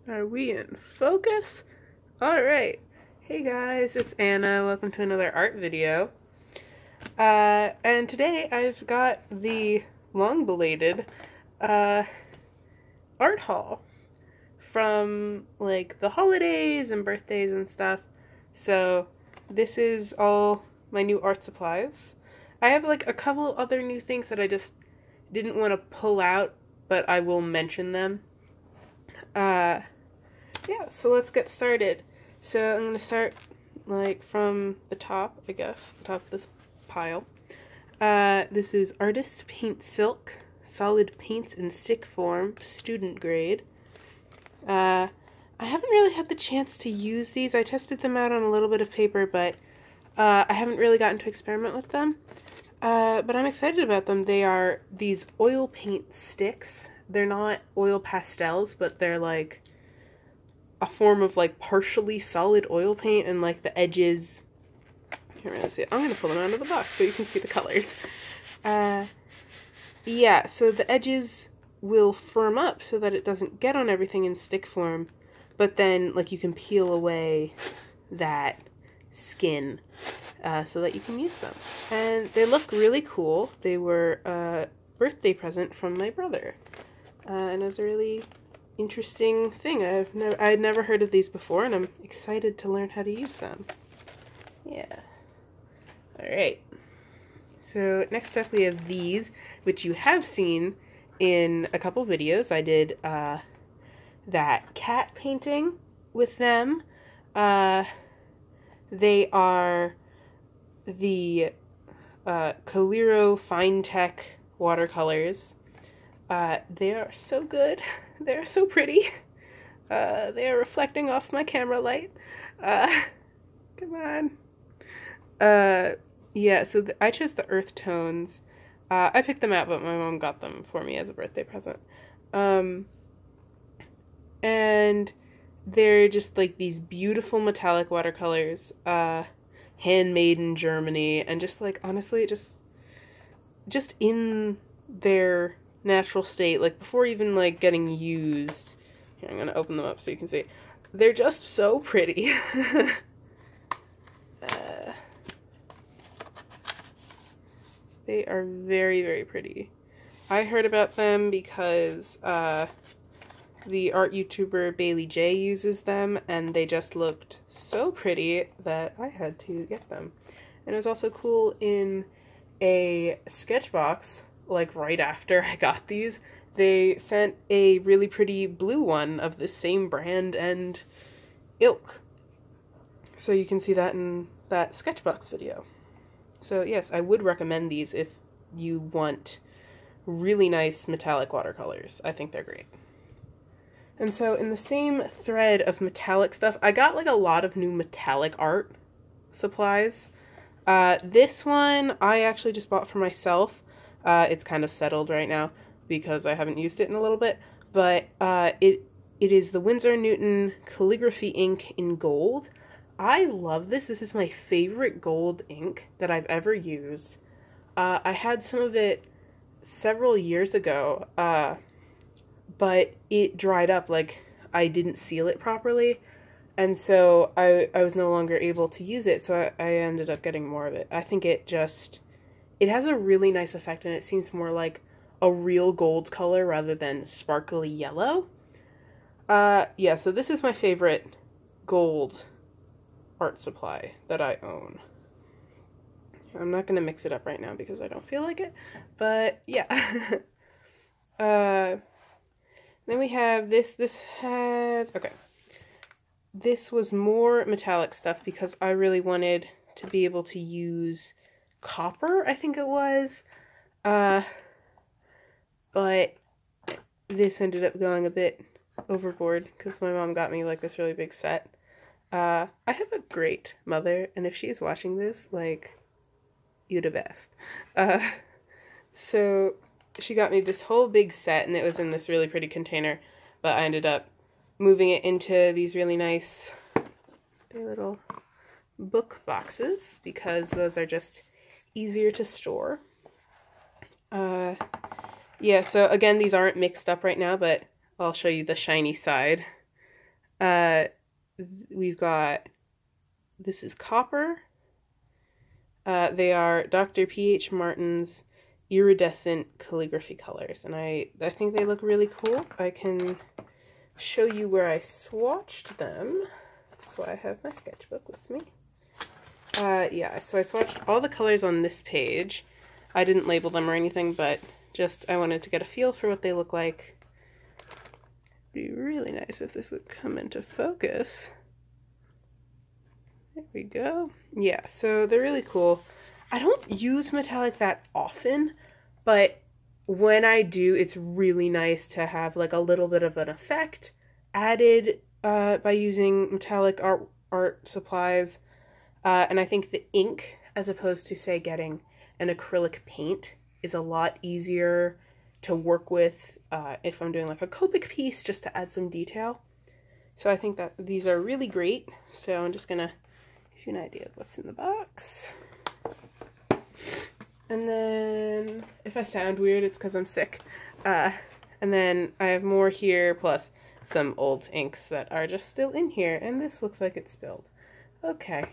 Are we in focus? Alright. Hey guys, it's Anna. Welcome to another art video. And today I've got the long-belated art haul from like the holidays and birthdays and stuff. So this is all my new art supplies. I have like a couple other new things that I just didn't want to pull out, but I will mention them. Yeah, so let's get started. So I'm going to start like from the top, I guess, the top of this pile. This is Artist Paint Silk, solid paints in stick form, student grade. I haven't really had the chance to use these. I tested them out on a little bit of paper, but I haven't really gotten to experiment with them. But I'm excited about them. They are these oil paint sticks. They're not oil pastels, but they're like a form of like partially solid oil paint, and like the edges, here, let's see, I'm gonna pull them out of the box so you can see the colors. Yeah, so the edges will firm up so that it doesn't get on everything in stick form, but then like you can peel away that skin so that you can use them. And they look really cool. They were a birthday present from my brother, and it was a really interesting thing. I had never heard of these before, and I'm excited to learn how to use them. Yeah. Alright. So next up we have these, which you have seen in a couple videos. I did that cat painting with them. They are the Coliro Finetec watercolors. They are so good. They are so pretty. They are reflecting off my camera light. Come on. Yeah, so I chose the earth tones. I picked them out, but my mom got them for me as a birthday present. And they're just like these beautiful metallic watercolors, handmade in Germany, and just like, honestly, just in their natural state, like before even like getting used. Here, I'm gonna open them up so you can see. They're just so pretty. They are very, very pretty. I heard about them because the art YouTuber Bailey J uses them, and they just looked so pretty that I had to get them. And it was also cool in a sketch box, like right after I got these, they sent a really pretty blue one of the same brand and ilk. So you can see that in that Sketchbox video. So yes, I would recommend these if you want really nice metallic watercolors. I think they're great. And so in the same thread of metallic stuff, I got like a lot of new metallic art supplies. This one I actually just bought for myself. It's kind of settled right now because I haven't used it in a little bit, but it is the Winsor & Newton calligraphy ink in gold. I love this. This is my favorite gold ink that I've ever used. I had some of it several years ago, but it dried up, like I didn't seal it properly, and so I was no longer able to use it, so I ended up getting more of it. I think it has a really nice effect, and it seems more like a real gold color rather than sparkly yellow. Yeah, so this is my favorite gold art supply that I own. I'm not going to mix it up right now because I don't feel like it, but yeah. Then we have this okay. This was more metallic stuff because I really wanted to be able to use copper, I think it was. But this ended up going a bit overboard because my mom got me like this really big set. I have a great mother, and if she's watching this, like, you the best. So she got me this whole big set, and it was in this really pretty container, but I ended up moving it into these really nice little book boxes because those are just easier to store. Yeah, so again, these aren't mixed up right now, but I'll show you the shiny side. We've got, this is copper. They are Dr. P.H. Martin's iridescent calligraphy colors, and I think they look really cool. I can show you where I swatched them. So I have my sketchbook with me. Yeah, so I swatched all the colors on this page. I didn't label them or anything, but just I wanted to get a feel for what they look like. It'd be really nice if this would come into focus. There we go. Yeah, so they're really cool. I don't use metallic that often, but when I do, it's really nice to have like a little bit of an effect added by using metallic art supplies. And I think the ink, as opposed to, say, getting an acrylic paint, is a lot easier to work with if I'm doing like a Copic piece, just to add some detail. So I think that these are really great. So I'm just gonna give you an idea of what's in the box. And then, if I sound weird, it's because I'm sick. And then I have more here, plus some old inks that are just still in here, and this looks like it's spilled. Okay,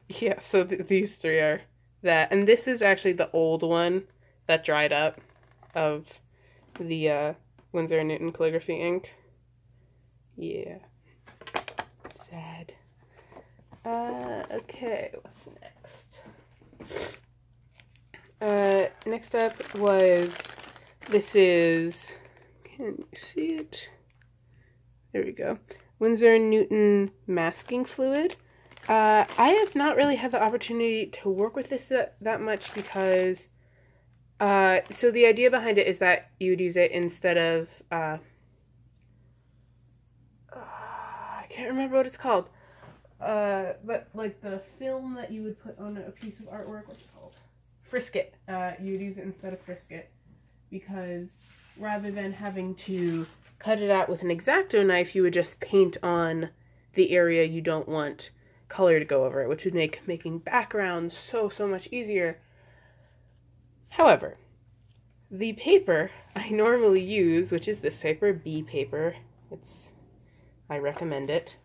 yeah, so these three are that, and this is actually the old one that dried up of the Winsor & Newton calligraphy ink. Yeah, sad. Okay, what's next? Next up was, this is, can you see it? There we go. Winsor & Newton masking fluid. I have not really had the opportunity to work with this that much because, so the idea behind it is that you would use it instead of, I can't remember what it's called, but like the film that you would put on a piece of artwork, what's it called? Frisket. You would use it instead of Frisket, because rather than having to cut it out with an X-Acto knife, you would just paint on the area you don't want color to go over it, which would make making backgrounds so much easier. However, the paper I normally use, which is this paper, B paper, I recommend it.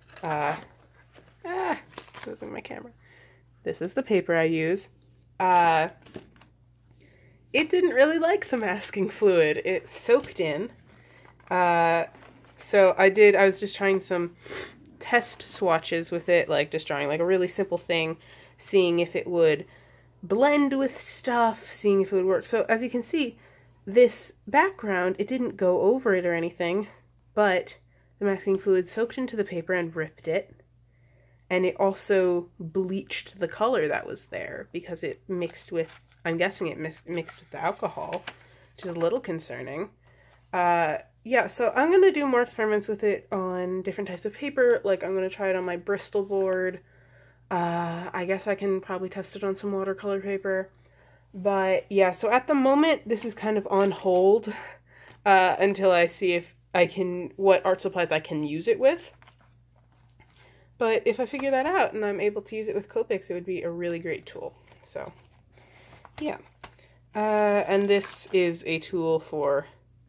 Moving my camera. This is the paper I use. It didn't really like the masking fluid. It soaked in. So I was just trying some test swatches with it, like just drawing like a really simple thing, seeing if it would blend with stuff, seeing if it would work. So as you can see, this background, it didn't go over it or anything, but the masking fluid soaked into the paper and ripped it. And it also bleached the color that was there because it mixed with, I'm guessing it mixed with the alcohol, which is a little concerning. Yeah, so I'm going to do more experiments with it on different types of paper. Like, I'm going to try it on my Bristol board. I guess I can probably test it on some watercolor paper. But, yeah, so at the moment, this is kind of on hold until I see if I can, what art supplies I can use it with. But if I figure that out and I'm able to use it with Copics, it would be a really great tool. So, yeah. And this is a tool for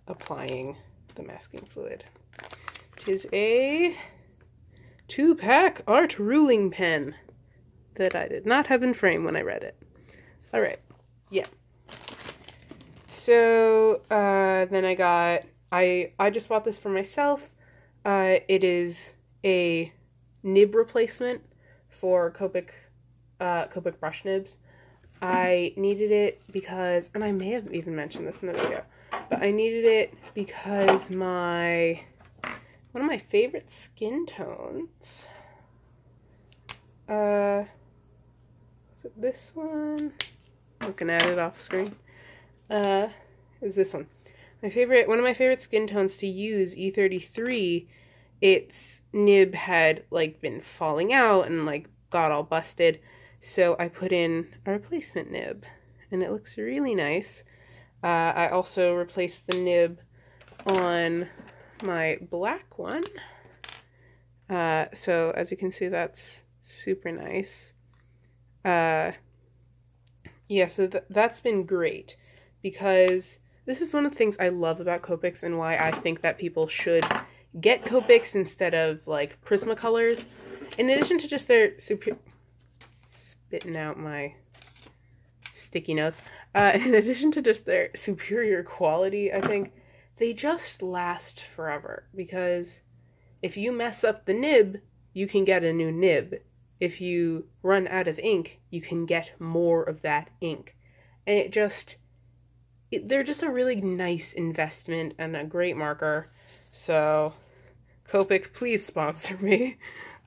applying the masking fluid. It is a 2-pack art ruling pen that I did not have in frame when I read it. Alright, yeah. So, then I got, I just bought this for myself. It is a nib replacement for Copic brush nibs. I needed it because, and I may have even mentioned this in the video, but I needed it because one of my favorite skin tones, so this one, looking at it off screen, is this one. One of my favorite skin tones to use, E33, its nib had like been falling out and like got all busted. So I put in a replacement nib, and it looks really nice. I also replaced the nib on my black one. So as you can see, that's super nice. Yeah, so that's been great, because this is one of the things I love about Copics and why I think that people should get Copics instead of like Prismacolors. In addition to just their spitting out my sticky notes. In addition to just their superior quality, I think they just last forever, because if you mess up the nib, you can get a new nib. If you run out of ink, you can get more of that ink. And they're just a really nice investment and a great marker. So, Copic, please sponsor me.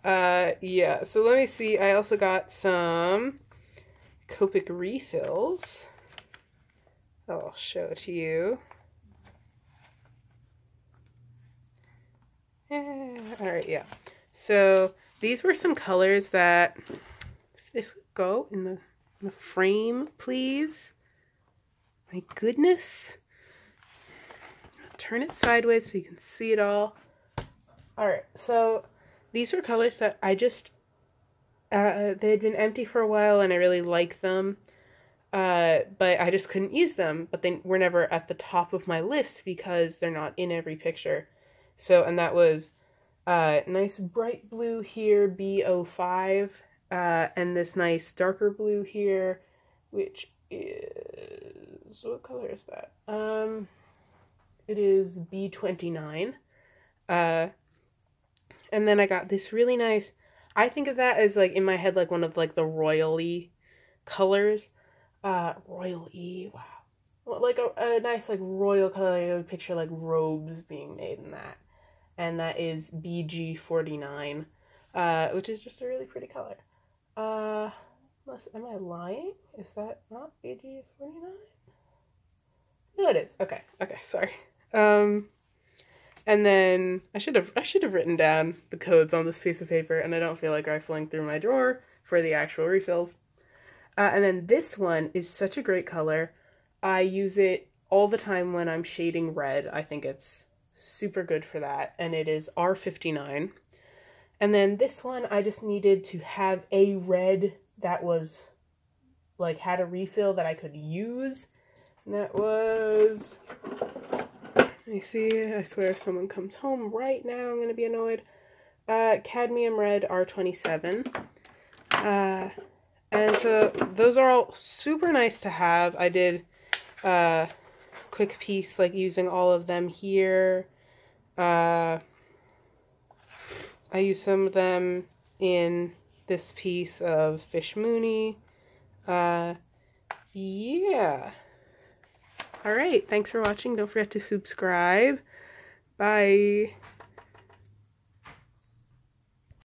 Yeah, so let me see. I also got some Copic refills. I'll show it to you. Alright, yeah. So these were some colors that, if this would go in the frame, please. My goodness. Turn it sideways so you can see it all. Alright, so these were colors that I just, they had been empty for a while and I really liked them. But I just couldn't use them. But they were never at the top of my list because they're not in every picture. So, and that was nice bright blue here, B05, and this nice darker blue here, which is, what color is that? It is B29. And then I got this really nice, I think of that as like in my head like one of like the royal-y colors. Royal-y, wow. Well, like a nice like royal color, I would picture like robes being made in that. And that is BG49, which is just a really pretty color. Am I lying? Is that not BG49? No, it is. Okay, sorry. And then I should have written down the codes on this piece of paper, and I don't feel like rifling through my drawer for the actual refills. And then this one is such a great color. I use it all the time when I'm shading red. I think it's super good for that, and it is R59. And then this one, I just needed to have a red that was like had a refill that I could use, and that was, let me see, I swear if someone comes home right now I'm gonna be annoyed. Cadmium red R27. And so those are all super nice to have. I did quick piece like using all of them here. I used some of them in this piece of Fish Mooney. Yeah. Alright, thanks for watching. Don't forget to subscribe. Bye.